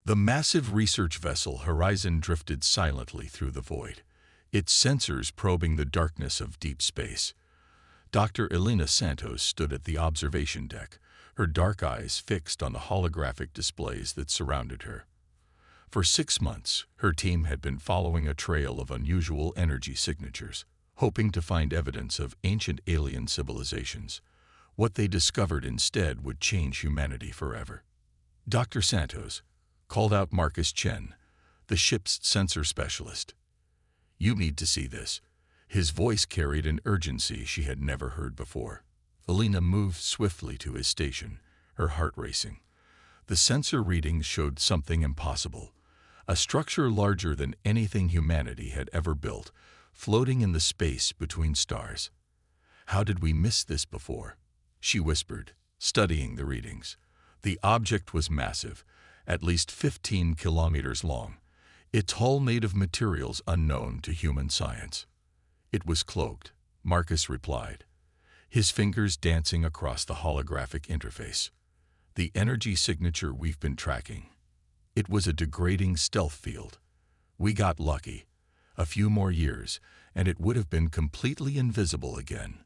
The massive research vessel Horizon drifted silently through the void, its sensors probing the darkness of deep space. Dr. Elena Santos stood at the observation deck, her dark eyes fixed on the holographic displays that surrounded her. For 6 months, her team had been following a trail of unusual energy signatures, hoping to find evidence of ancient alien civilizations. What they discovered instead would change humanity forever. Dr. Santos called out Marcus Chen, the ship's sensor specialist. "You need to see this." His voice carried an urgency she had never heard before. Elena moved swiftly to his station, her heart racing. The sensor readings showed something impossible, a structure larger than anything humanity had ever built, floating in the space between stars. "How did we miss this before?" she whispered, studying the readings. The object was massive, at least 15 kilometers long, its hull made of materials unknown to human science. "It was cloaked," Marcus replied, his fingers dancing across the holographic interface. "The energy signature we've been tracking. It was a degrading stealth field. We got lucky. A few more years, and it would have been completely invisible again."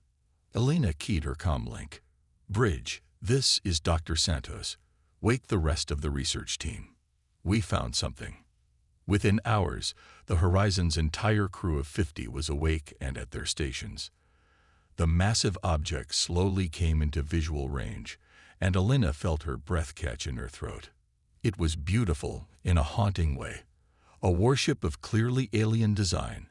Elena keyed her comlink. "Bridge, this is Dr. Santos. Wake the rest of the research team. We found something." Within hours, the Horizon's entire crew of 50 was awake and at their stations. The massive object slowly came into visual range, and Elena felt her breath catch in her throat. It was beautiful in a haunting way, a warship of clearly alien design,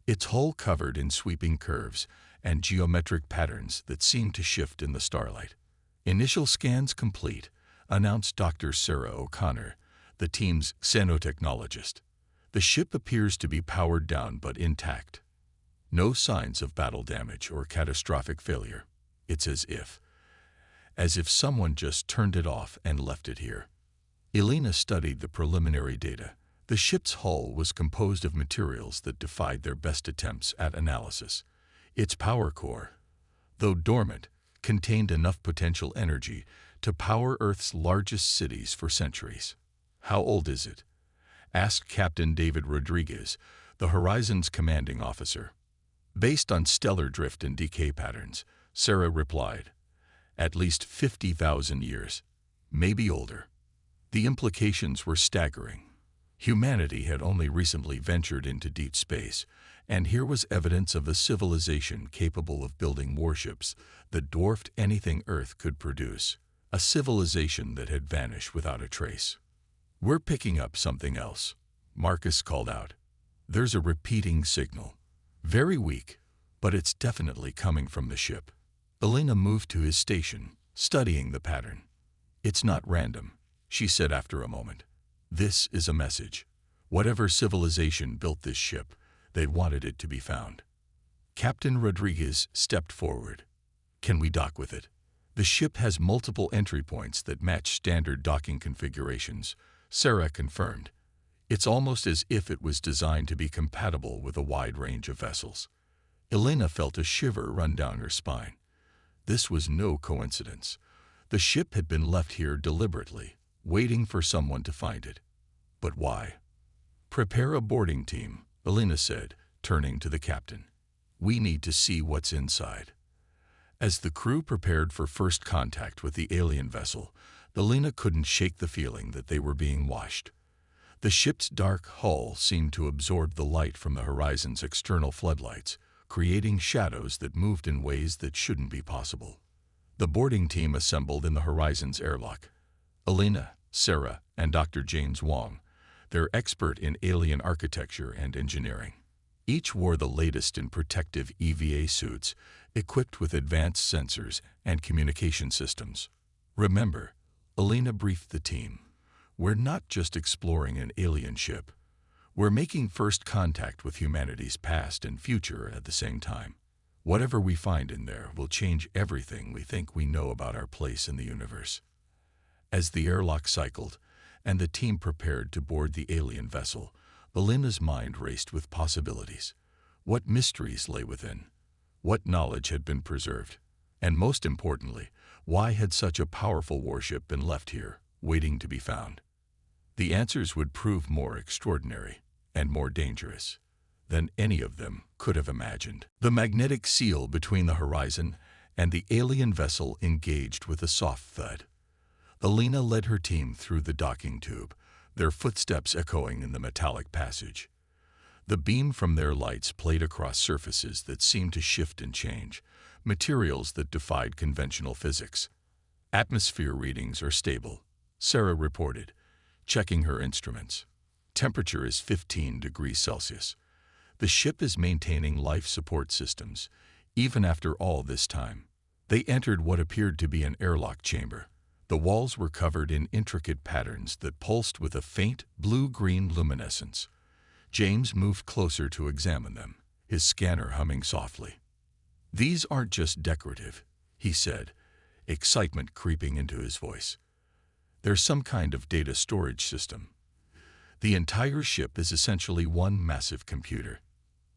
its hull covered in sweeping curves and geometric patterns that seemed to shift in the starlight. "Initial scans complete," announced Dr. Sarah O'Connor, the team's xenotechnologist. "The ship appears to be powered down but intact. No signs of battle damage or catastrophic failure. It's as if someone just turned it off and left it here." Elena studied the preliminary data. The ship's hull was composed of materials that defied their best attempts at analysis. Its power core, though dormant, contained enough potential energy to power Earth's largest cities for centuries. "How old is it?" asked Captain David Rodriguez, the Horizon's commanding officer. "Based on stellar drift and decay patterns," Sarah replied. "At least 50,000 years, maybe older." The implications were staggering. Humanity had only recently ventured into deep space, and here was evidence of a civilization capable of building warships that dwarfed anything Earth could produce, a civilization that had vanished without a trace. "We're picking up something else," Marcus called out. "There's a repeating signal. Very weak, but it's definitely coming from the ship." Elena moved to his station, studying the pattern. "It's not random," she said after a moment. "This is a message. Whatever civilization built this ship, they wanted it to be found." Captain Rodriguez stepped forward. "Can we dock with it?" "The ship has multiple entry points that match standard docking configurations," Sarah confirmed. "It's almost as if it was designed to be compatible with a wide range of vessels." Elena felt a shiver run down her spine. This was no coincidence. The ship had been left here deliberately, waiting for someone to find it. But why? "Prepare a boarding team," Elena said, turning to the captain. "We need to see what's inside." As the crew prepared for first contact with the alien vessel, Elena couldn't shake the feeling that they were being watched. The ship's dark hull seemed to absorb the light from the Horizon's external floodlights, creating shadows that moved in ways that shouldn't be possible. The boarding team assembled in the Horizon's airlock. Elena, Sarah, and Dr. James Wong, their expert in alien architecture and engineering. Each wore the latest in protective EVA suits, equipped with advanced sensors and communication systems. "Remember," Elena briefed the team, "we're not just exploring an alien ship. We're making first contact with humanity's past and future at the same time. Whatever we find in there will change everything we think we know about our place in the universe." As the airlock cycled, and the team prepared to board the alien vessel, Elena's mind raced with possibilities. What mysteries lay within? What knowledge had been preserved? And most importantly, why had such a powerful warship been left here, waiting to be found? The answers would prove more extraordinary and more dangerous than any of them could have imagined. The magnetic seal between the horizon and the alien vessel engaged with a soft thud. Elena led her team through the docking tube, their footsteps echoing in the metallic passage. The beam from their lights played across surfaces that seemed to shift and change, materials that defied conventional physics. Atmosphere readings are stable, Sarah reported, checking her instruments. Temperature is 15 degrees Celsius. The ship is maintaining life support systems, even after all this time. They entered what appeared to be an airlock chamber. The walls were covered in intricate patterns that pulsed with a faint blue-green luminescence. James moved closer to examine them, his scanner humming softly. "These aren't just decorative," he said, excitement creeping into his voice. "There's some kind of data storage system. The entire ship is essentially one massive computer."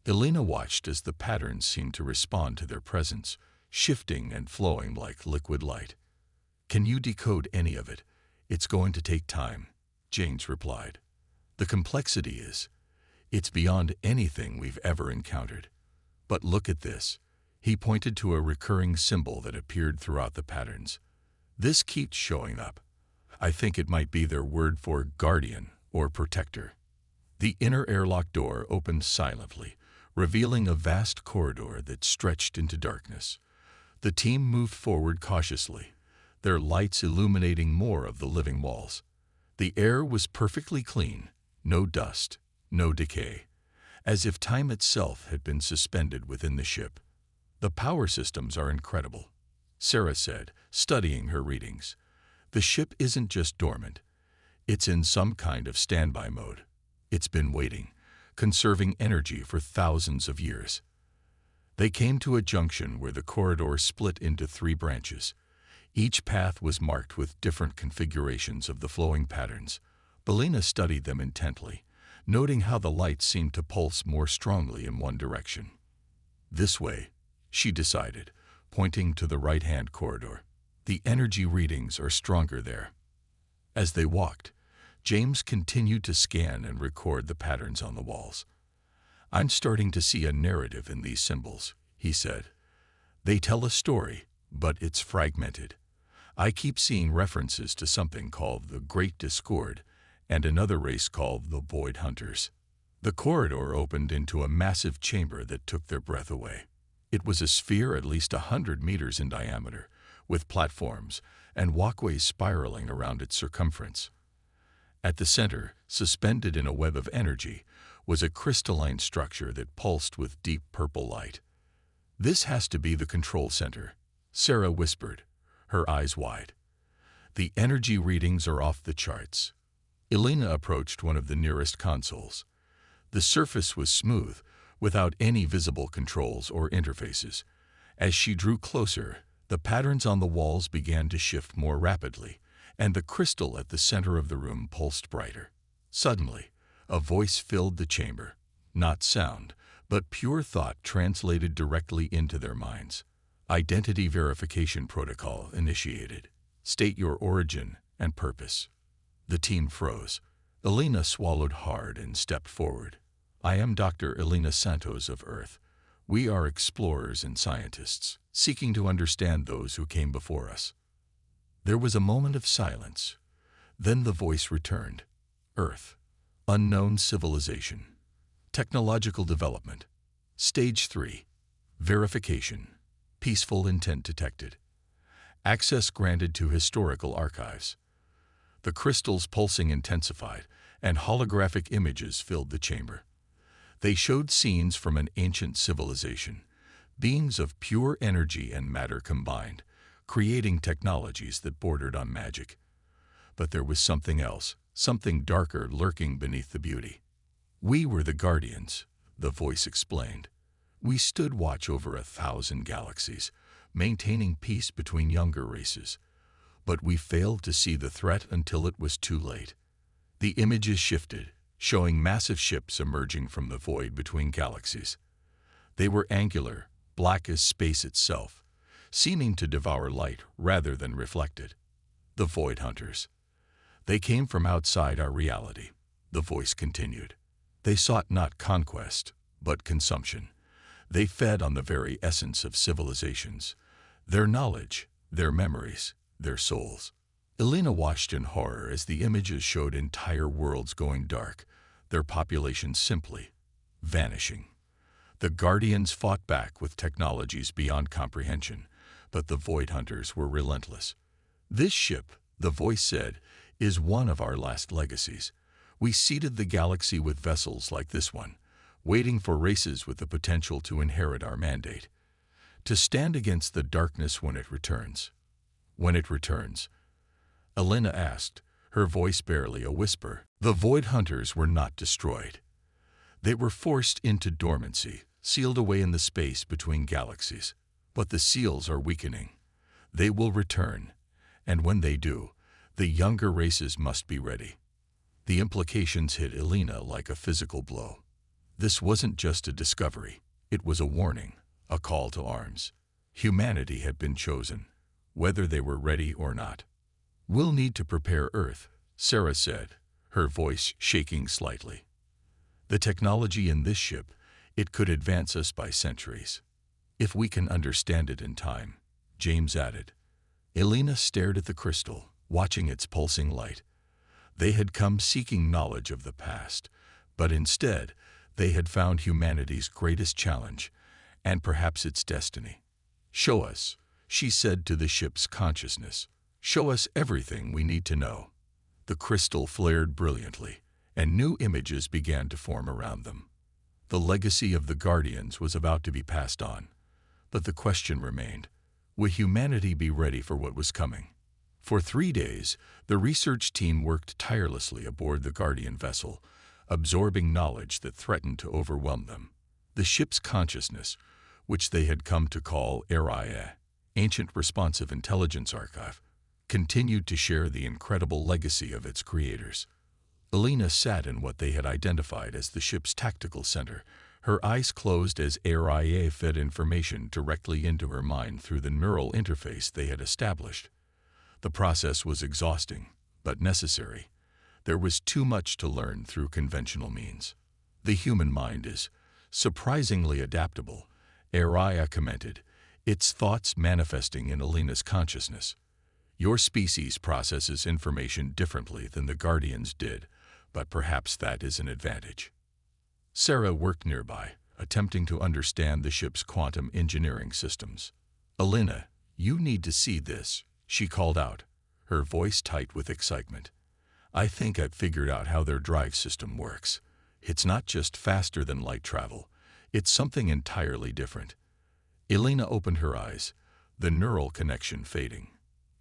Elena watched as the patterns seemed to respond to their presence, shifting and flowing like liquid light. "Can you decode any of it? It's going to take time," James replied. "The complexity it's beyond anything we've ever encountered. But look at this." He pointed to a recurring symbol that appeared throughout the patterns. "This keeps showing up. I think it might be their word for guardian or protector." The inner airlock door opened silently, revealing a vast corridor that stretched into darkness. The team moved forward cautiously, their lights illuminating more of the living walls. The air was perfectly clean, no dust, no decay, as if time itself had been suspended within the ship. "The power systems are incredible," Sarah said, studying her readings. "The ship isn't just dormant. It's in some kind of standby mode. It's been waiting, conserving energy for thousands of years." They came to a junction where the corridor split into 3 branches. Each path was marked with different configurations of the flowing patterns. Elena studied them intently, noting how the light seemed to pulse more strongly in one direction. "This way," she decided, pointing to the right-hand corridor. "The energy readings are stronger there." As they walked, James continued to scan and record the patterns on the walls. "I'm starting to see a narrative in these symbols," he said. "They tell a story, but it's fragmented. I keep seeing references to something called the Great Discord and another race called the Void Hunters." The corridor opened into a massive chamber that took their breath away. It was a sphere at least 100 meters in diameter, with platforms and walkways spiraling around its circumference. At the center, suspended in a web of energy, was a crystalline structure that pulsed with deep purple light. "This has to be the control center," Sarah whispered, her eyes wide. "The energy readings are off the charts." Elena approached one of the nearest consoles. The surface was smooth, without any visible controls or interfaces. As she drew closer, the patterns on the walls began to shift more rapidly, and the crystal at the center of the room pulsed brighter. Suddenly, a voice filled the chamber, not sound, but pure thought translated directly into their minds. "Identity verification protocol initiated. State your origin and purpose." The team froze. Elena swallowed hard and stepped forward. "I am Dr. Elena Santos of Earth. We are explorers and scientists, seeking to understand those who came before us." There was a moment of silence. Then the voice returned. "Earth. Unknown civilization. Technological development. Stage 3. Verification. Peaceful intent detected. Access granted to historical archives." The crystals pulsing intensified, and holographic images filled the chamber. They showed scenes from an ancient civilization, beings of pure energy and matter combined, creating technologies that bordered on magic. But there was something else, something darker lurking beneath the beauty. "We were the guardians," the voice explained. "We stood watch over 1,000 galaxies, maintaining peace between younger races. But we failed to see the threat until it was too late." The images shifted, showing massive ships emerging from the void between galaxies. They were angular, black as space itself, seeming to devour light rather than reflect it. The Void Hunters. They came from outside our reality, the voice continued. They sought not conquest, but consumption. They fed on the very essence of civilizations, their knowledge, their memories, their souls. Elena watched in horror as the images showed entire worlds going dark, their populations simply vanishing. The Guardians fought back with technologies beyond comprehension, but the Void Hunters were relentless. This ship, the voice said, is one of our last legacies. We seeded the galaxy with vessels like this one, waiting for races with the potential to inherit our mandate, to stand against the darkness when it returns. When it returns, Elena asked, her voice barely a whisper. The Void Hunters were not destroyed. They were forced into dormancy, sealed away in the space between galaxies. But the seals are weakening. They will return, and when they do, the younger races must be ready. The implications hit Elena like a physical blow. This wasn't just a discovery, it was a warning, a call to arms. Humanity had been chosen, whether they were ready or not. We'll need to prepare Earth, Sarah said, her voice shaking slightly. The technology in this ship, it could advance us by centuries. If we can understand it in time, James added. Elena stared at the crystal, watching its pulsing light. They had come seeking knowledge of the past, but instead, they had found humanity's greatest challenge, and perhaps its destiny. Show us, she said to the ship's consciousness. Show us everything we need to know. The crystal flared brilliantly, and new images began to form around them. The legacy of the Guardians was about to be passed on, but the question remained, would humanity be ready for what was coming? For 3 days, the research team worked tirelessly aboard the Guardian vessel, absorbing knowledge that threatened to overwhelm them. The ship's consciousness, which they had come to call HFY, Ancient Responsive Intelligence Archive, continued to share the incredible legacy of its creators. Elena sat in what they had identified as the ship's tactical center, her eyes closed as HFY fed information directly into her mind through the neural interface they had established. The process was exhausting, but necessary. There was too much to learn through conventional means. The human mind is surprisingly adaptable, HFY commented, its thoughts manifesting in Elena's consciousness. Your species processes information differently than the Guardians did, but perhaps that is an advantage. Sarah worked nearby, attempting to understand the ship's quantum engineering systems. Elena, you need to see this, she called out, her voice tight with excitement. I think I've figured out how their drive system works. It's not just faster than light travel, it's something entirely different. Elena opened her eyes, the neural connection fading.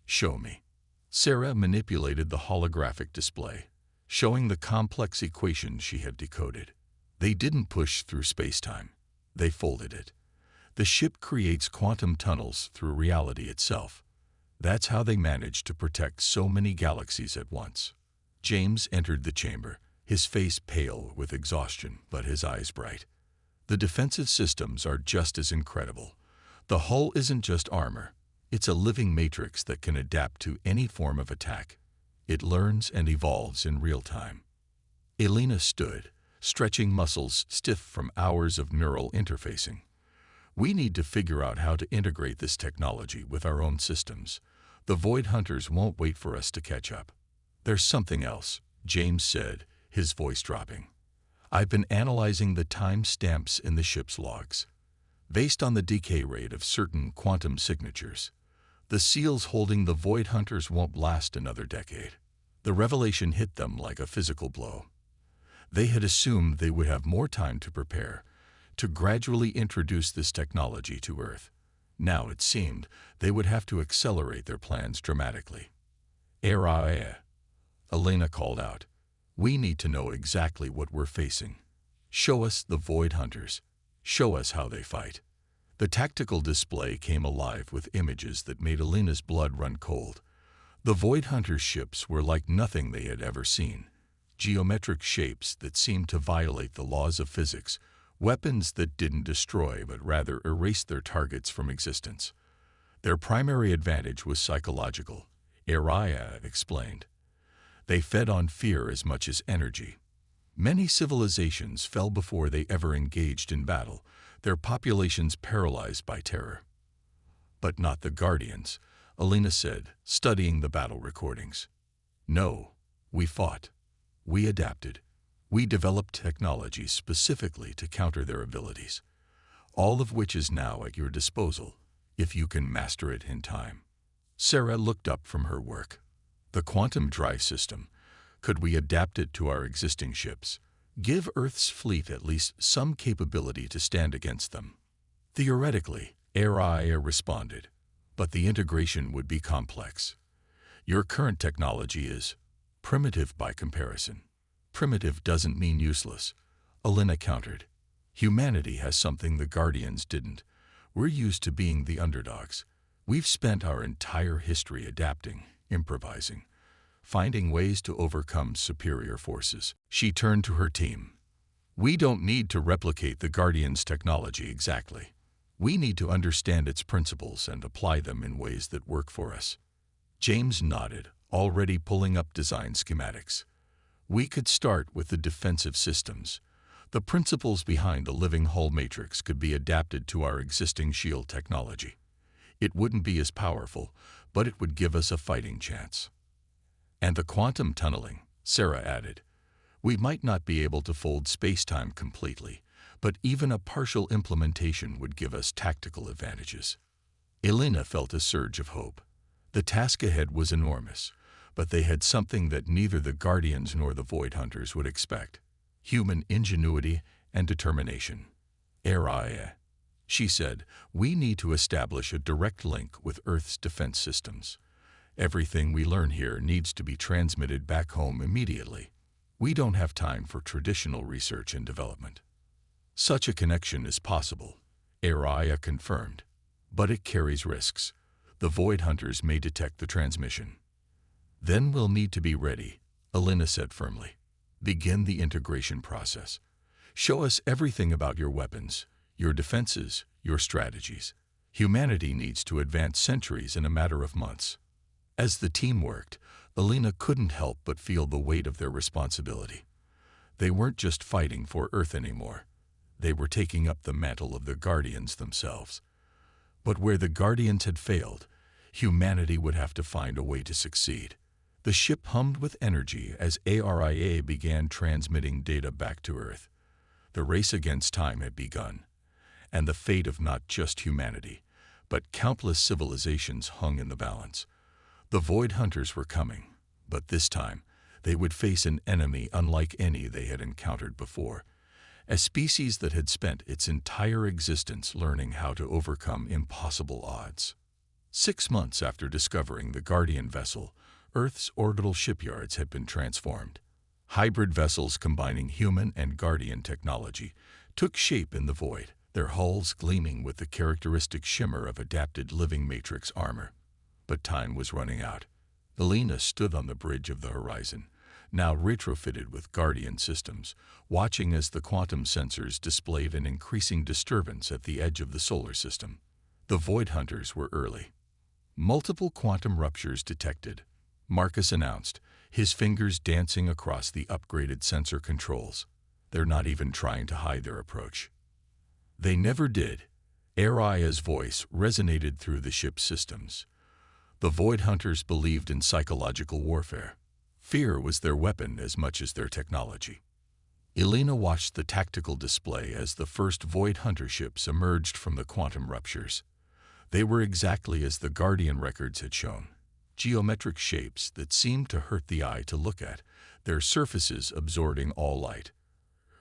Show me. Sarah manipulated the holographic display, showing the complex equation she had decoded. They didn't push through space-time. They folded it. The ship creates quantum tunnels through reality itself. That's how they managed to protect so many galaxies at once. James entered the chamber, his face pale with exhaustion, but his eyes bright. The defensive systems are just as incredible. The hull isn't just armor. It's a living matrix that can adapt to any form of attack. It learns and evolves in real time. Elena stood, stretching muscles stiff from hours of neural interfacing. We need to figure out how to integrate this technology with our own systems. The Void Hunters won't wait for us to catch up. There's something else, James said, his voice dropping. I've been analyzing the time stamps in the ship's logs. Based on the decay rate of certain quantum signatures, the seals holding the Void Hunters won't last another decade. The revelation hit them like a physical blow. They had assumed they would have more time to prepare, to gradually introduce this technology to Earth. Now it seemed they would have to accelerate their plans dramatically. HFY, Elena called out. We need to know exactly what we're facing. Show us the Void Hunters. Show us how they fight. The tactical display came alive with images that made Elena's blood run cold. The Void Hunters' ships were like nothing they had ever seen. Geometric shapes that seemed to violate the laws of physics, weapons that didn't destroy but rather erased their targets from existence. Their primary advantage was psychological, HFY explained. They fed on fear as much as energy. Many civilizations fell before they ever engaged in battle, their populations paralyzed by terror. But not the Guardians, Alina said, studying the battle recordings. No, we fought. We adapted. We developed technology specifically to counter their abilities, all of which is now at your disposal, if you can master it in time. Sarah looked up from her work. The quantum drive system. Could we adapt it to our existing ships? Give Earth's fleet at least some capability to stand against them? Theoretically, HFY responded, but the integration would be complex. Your current technology is primitive by comparison. Primitive doesn't mean useless, Alina countered. Humanity has something the Guardians didn't. We're used to being the underdogs. We've spent our entire history adapting, improvising, finding ways to overcome superior forces. She turned to her team. We don't need to replicate the Guardians' technology exactly. We need to understand its principles and apply them in ways that work for us. James nodded, already pulling up design schematics. We could start with the defensive systems. The principles behind the living hull matrix could be adapted to our existing shield technology. It wouldn't be as powerful, but it would give us a fighting chance. And the quantum tunneling, Sarah added. We might not be able to fold space-time completely, but even a partial implementation would give us tactical advantages. Alina felt a surge of hope. The task ahead was enormous, but they had something that neither the Guardians nor the Void Hunters would expect: human ingenuity and determination. HFY, she said, we need to establish a direct link with Earth's defense systems. Everything we learn here needs to be transmitted back home immediately. We don't have time for traditional research and development. Such a connection is possible, HFY confirmed, but it carries risks. The Void Hunters may detect the transmission. Then we'll need to be ready, Alina said firmly. Begin the integration process. Show us everything about your weapons, your defenses, your strategies. Humanity needs to advance centuries in a matter of months. As the team worked, Alina couldn't help but feel the weight of their responsibility. They weren't just fighting for Earth anymore. They were taking up the mantle of the Guardians themselves. But where the Guardians had failed, humanity would have to find a way to succeed. The ship hummed with energy as HFY began transmitting data back to Earth. The race against time had begun, and the fate of not just humanity, but countless civilizations hung in the balance. The Void Hunters were coming, but this time they would face an enemy unlike any they had encountered before, a species that had spent its entire existence learning how to overcome impossible odds. 6 months after discovering the Guardian vessel, Earth's orbital shipyards had been transformed. Hybrid vessels combining human and Guardian technology took shape in the void, their hulls gleaming with the characteristic shimmer of adapted living matrix armor. But time was running out. Alina stood on the bridge of the horizon, now retrofitted with Guardian systems, watching as the quantum sensors displayed an increasing disturbance at the edge of the solar system. The Void Hunters were early. Multiple quantum ruptures detected, Marcus announced, his fingers dancing across the upgraded sensor controls. They're not even trying to hide their approach. They never did. HFY's voice resonated through the ship's systems. The Void Hunters believed in psychological warfare. Fear was their weapon as much as their technology. Alina watched the tactical display as the first Void Hunter ships emerged from the quantum ruptures. They were exactly as the Guardian records had shown. Geometric shapes that seemed to hurt the eye to look at, their surfaces absorbing all light.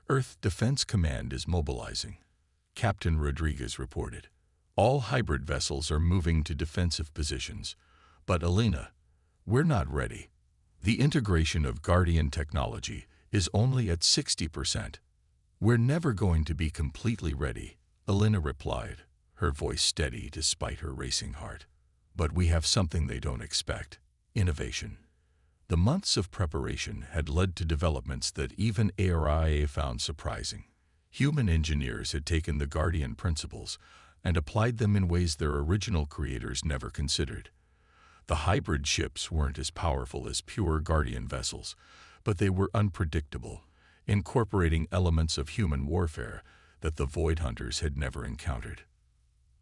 Earth Defense Command is mobilizing, Captain Rodriguez reported. All hybrid vessels are moving to defensive positions. But Alina, we're not ready. The integration of Guardian technology is only at 60%. We're never going to be completely ready, Alina replied, her voice steady despite her racing heart. But we have something they don't expect: innovation. The months of preparation had led to developments that even HFY found surprising. Human engineers had taken the Guardian principles and applied them in ways their original creators never considered. The hybrid ships weren't as powerful as pure Guardian vessels, but they were unpredictable, incorporating elements of human warfare that the Void Hunters had never encountered.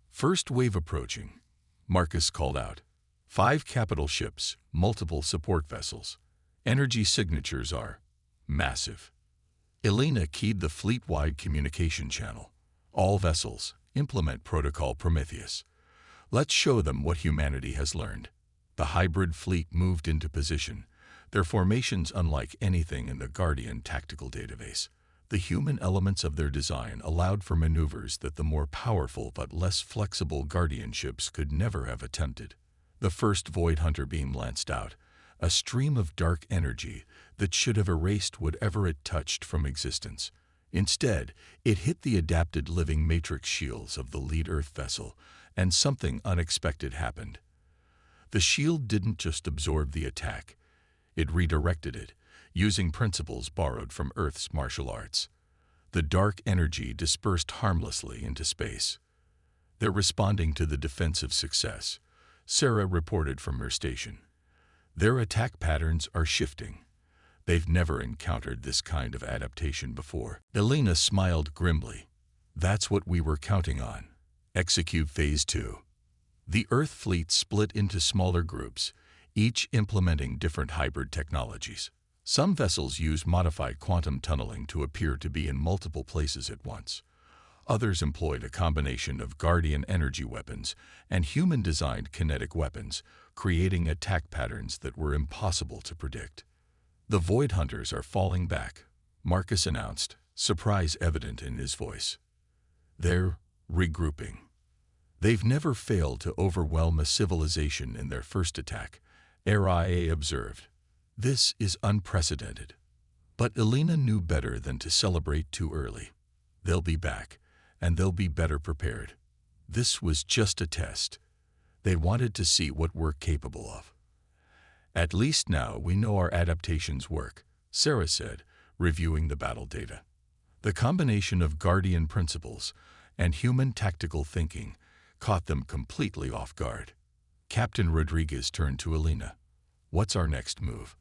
First wave approaching, Marcus called out. 5 capital ships, multiple support vessels. Energy signatures are massive. Elena keyed the fleet-wide communication channel. All vessels, implement Protocol Prometheus. Let's show them what humanity has learned. The hybrid fleet moved into position, their formations unlike anything in the Guardian tactical database. The human elements of their design allowed for maneuvers that the more powerful but less flexible Guardian ships could never have attempted. The first Void Hunter beam lanced out, a stream of dark energy that should have erased whatever it touched from existence. Instead, it hit the adapted living matrix shields of the lead Earth vessel, and something unexpected happened. The shield didn't just absorb the attack, it redirected it, using principles borrowed from Earth's martial arts. The dark energy dispersed harmlessly into space. They're responding to the defensive success, Sarah reported from her station. Their attack patterns are shifting. They've never encountered this kind of adaptation before. Elena smiled grimly. That's what we were counting on. Execute Phase 2. The Earth fleet split into smaller groups, each implementing different hybrid technologies. Some vessels use modified quantum tunneling to appear to be in multiple places at once. Others employed a combination of Guardian energy weapons and human-designed kinetic weapons, creating attack patterns that were impossible to predict. The Void Hunters are falling back, Marcus announced, surprise evident in his voice. They're regrouping. They've never failed to overwhelm a civilization in their first attack, RIA observed. This is unprecedented. But Elena knew better than to celebrate too early. They'll be back, and they'll be better prepared. This was just a test. They wanted to see what we're capable of. At least now we know our adaptations work, Sarah said, reviewing the battle data. The combination of Guardian principles and human tactical thinking caught them completely off guard. Captain Rodriguez turned to Elena. What's our next move?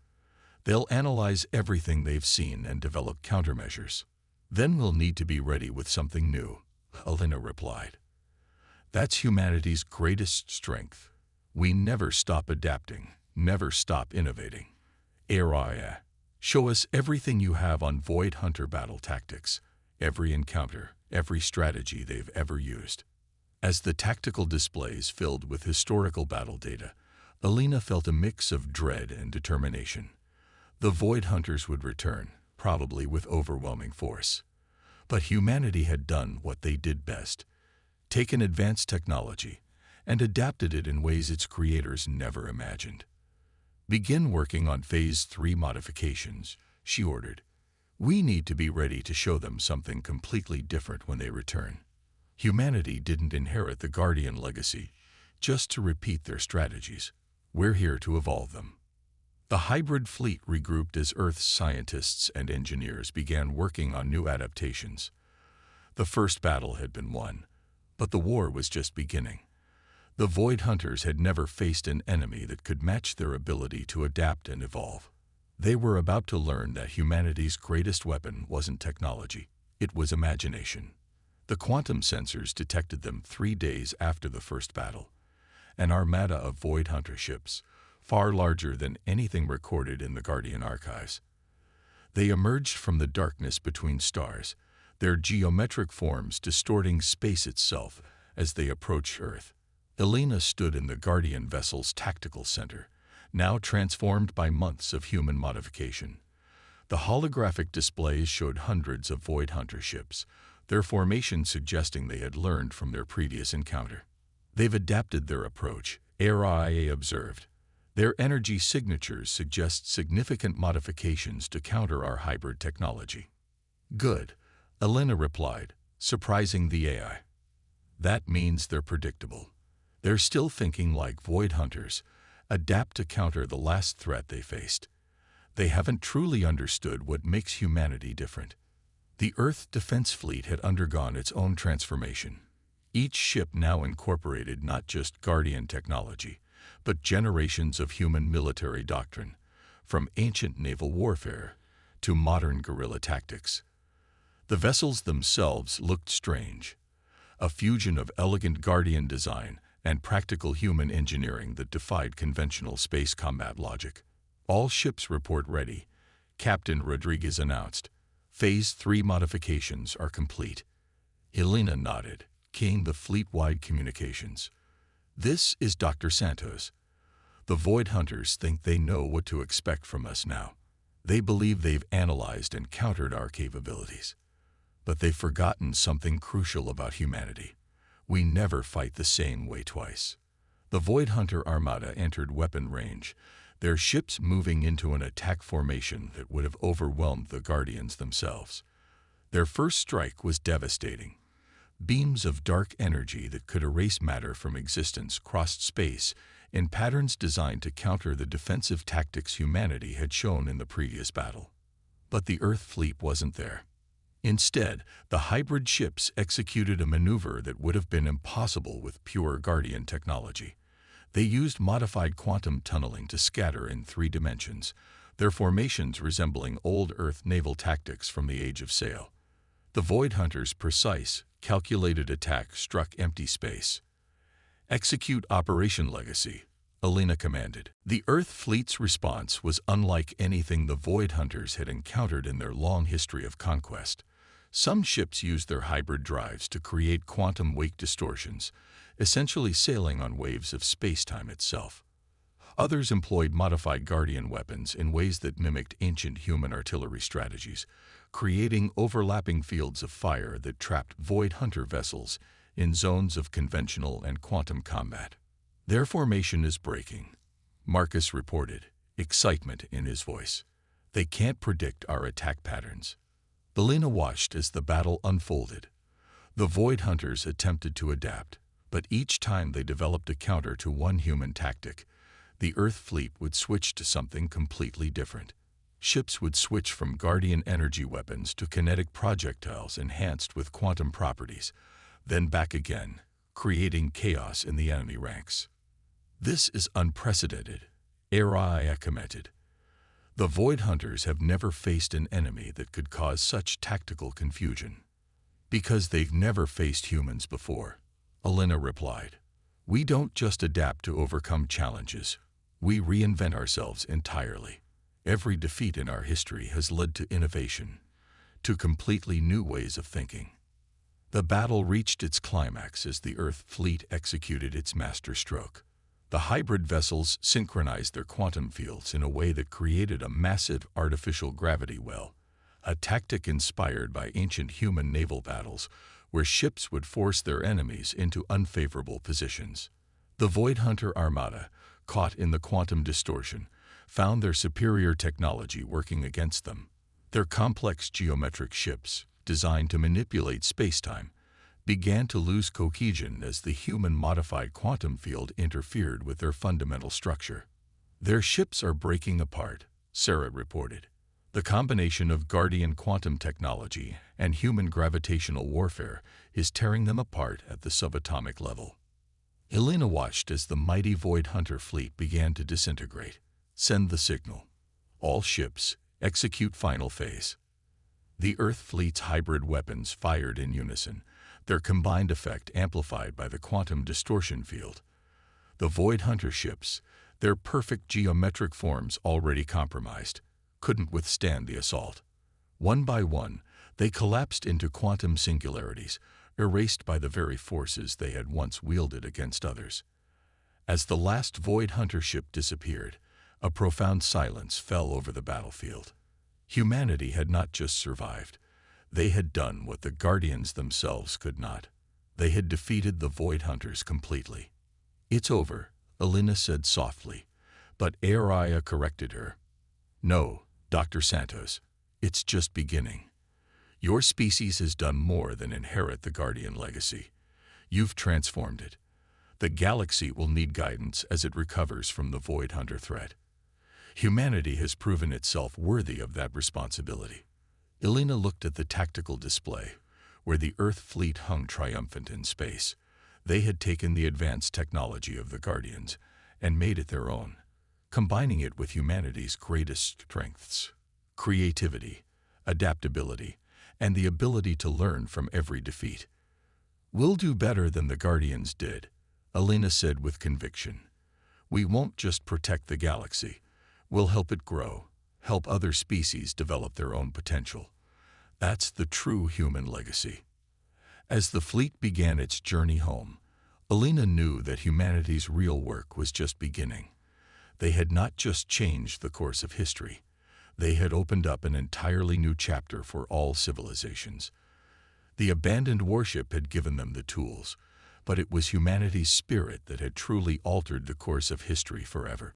They'll analyze everything they've seen and develop countermeasures. Then we'll need to be ready with something new, Elena replied. That's humanity's greatest strength. We never stop adapting, never stop innovating. Araya, show us everything you have on Void Hunter battle tactics, every encounter, every strategy they've ever used. As the tactical displays filled with historical battle data, Elena felt a mix of dread and determination. The Void Hunters would return, probably with overwhelming force. But humanity had done what they did best, taken advanced technology and adapted it in ways its creators never imagined. Begin working on Phase 3 modifications, she ordered. We need to be ready to show them something completely different when they return. Humanity didn't inherit the Guardian legacy just to repeat their strategies. We're here to evolve them. The hybrid fleet regrouped as Earth's scientists and engineers began working on new adaptations. The first battle had been won, but the war was just beginning. The Void Hunters had never faced an enemy that could match their ability to adapt and evolve. They were about to learn that humanity's greatest weapon wasn't technology, it was imagination. The quantum sensors detected them 3 days after the first battle. An armada of Void Hunter ships, far larger than anything recorded in the Guardian archives. They emerged from the darkness between stars, their geometric forms distorting space itself as they approached Earth. Elena stood in the Guardian vessel's tactical center, now transformed by months of human modification. The holographic displays showed hundreds of Void Hunter ships, their formation suggesting they had learned from their previous encounter. They've adapted their approach, RIA observed. Their energy signatures suggest significant modifications to counter our hybrid technology. Good, Elena replied, surprising the AI. That means they're predictable. They're still thinking like Void Hunters, adapt to counter the last threat they faced. They haven't truly understood what makes humanity different. The Earth Defense Fleet had undergone its own transformation. Each ship now incorporated not just Guardian technology, but generations of human military doctrine, from ancient naval warfare to modern guerrilla tactics. The vessels themselves looked strange, a fusion of elegant Guardian design and practical human engineering that defied conventional space combat logic. "All ships report ready," Captain Rodriguez announced. "Phase 3 modifications are complete." Helena nodded, keying the fleet-wide communications. "This is Dr. Santos. The Void Hunters think they know what to expect from us now. They believe they've analyzed and countered our capabilities. But they've forgotten something crucial about humanity. We never fight the same way twice." The Void Hunter Armada entered weapon range, their ships moving into an attack formation that would have overwhelmed the Guardians themselves. Their first strike was devastating. Beams of dark energy that could erase matter from existence crossed space in patterns designed to counter the defensive tactics humanity had shown in the previous battle. But the Earth fleet wasn't there. Instead, the hybrid ships executed a maneuver that would have been impossible with pure Guardian technology. They used modified quantum tunneling to scatter in 3 dimensions, their formations resembling old Earth naval tactics from the Age of Sail. The Void Hunters' precise, calculated attack struck empty space. "Execute Operation Legacy," Helena commanded. The Earth fleet's response was unlike anything the Void Hunters had encountered in their long history of conquest. Some ships used their hybrid drives to create quantum wake distortions, essentially sailing on waves of space-time itself. Others employed modified Guardian weapons in ways that mimicked ancient human artillery strategies, creating overlapping fields of fire that trapped Void Hunter vessels in zones of conventional and quantum combat. "Their formation is breaking," Marcus reported, excitement in his voice. "They can't predict our attack patterns." Helena watched as the battle unfolded. The Void Hunters attempted to adapt, but each time they developed a counter to one human tactic, the Earth fleet would switch to something completely different. Ships would switch from Guardian energy weapons to kinetic projectiles enhanced with quantum properties, then back again, creating chaos in the enemy ranks. "This is unprecedented," Araya commented. "The Void Hunters have never faced an enemy that could cause such tactical confusion." "Because they've never faced humans before," Helena replied. "We don't just adapt to overcome challenges. We reinvent ourselves entirely. Every defeat in our history has led to innovation, to completely new ways of thinking." The battle reached its climax as the Earth fleet executed its masterstroke. The hybrid vessels synchronized their quantum fields in a way that created a massive artificial gravity well, a tactic inspired by ancient human naval battles where ships would force their enemies into unfavorable positions. The Void Hunter Armada, caught in the quantum distortion, found their superior technology working against them. Their complex geometric ships, designed to manipulate spacetime, began to lose cohesion as the human-modified quantum field interfered with their fundamental structure. "Their ships are breaking apart," Sarah reported. "The combination of Guardian quantum technology and human gravitational warfare is tearing them apart at the subatomic level." Helena watched as the mighty Void Hunter fleet began to disintegrate. "Send the signal. All ships, execute final phase." The Earth fleet's hybrid weapons fired in unison, their combined effect amplified by the quantum distortion field. The Void Hunter ships, their perfect geometric forms already compromised, couldn't withstand the assault. One by one, they collapsed into quantum singularities, erased by the very forces they had once wielded against others. As the last Void Hunter ship disappeared, a profound silence fell over the battlefield. Humanity had not just survived. They had done what the Guardians themselves could not. They had defeated the Void Hunters completely. "It's over," Helena said softly, but Araya corrected her. "No, Dr. Santos, it's just beginning. Your species has done more than inherit the Guardian legacy. You've transformed it. The galaxy will need guidance as it recovers from the Void Hunter threat. Humanity has proven itself worthy of that responsibility." Helena looked at the tactical display, where the Earth fleet hung triumphant in space. They had taken the advanced technology of the Guardians and made it their own, combining it with humanity's greatest strengths: creativity, adaptability, and the ability to learn from every defeat. "We'll do better than the Guardians did," Alina said with conviction. "We won't just protect the galaxy. We'll help it grow, help other species develop their own potential. That's the true human legacy." As the fleet began its journey home, Alina knew that humanity's real work was just beginning. They had not just changed the course of history. They had opened up an entirely new chapter for all civilizations. The abandoned warship had given them the tools, but it was humanity's spirit that had truly altered the course of history forever.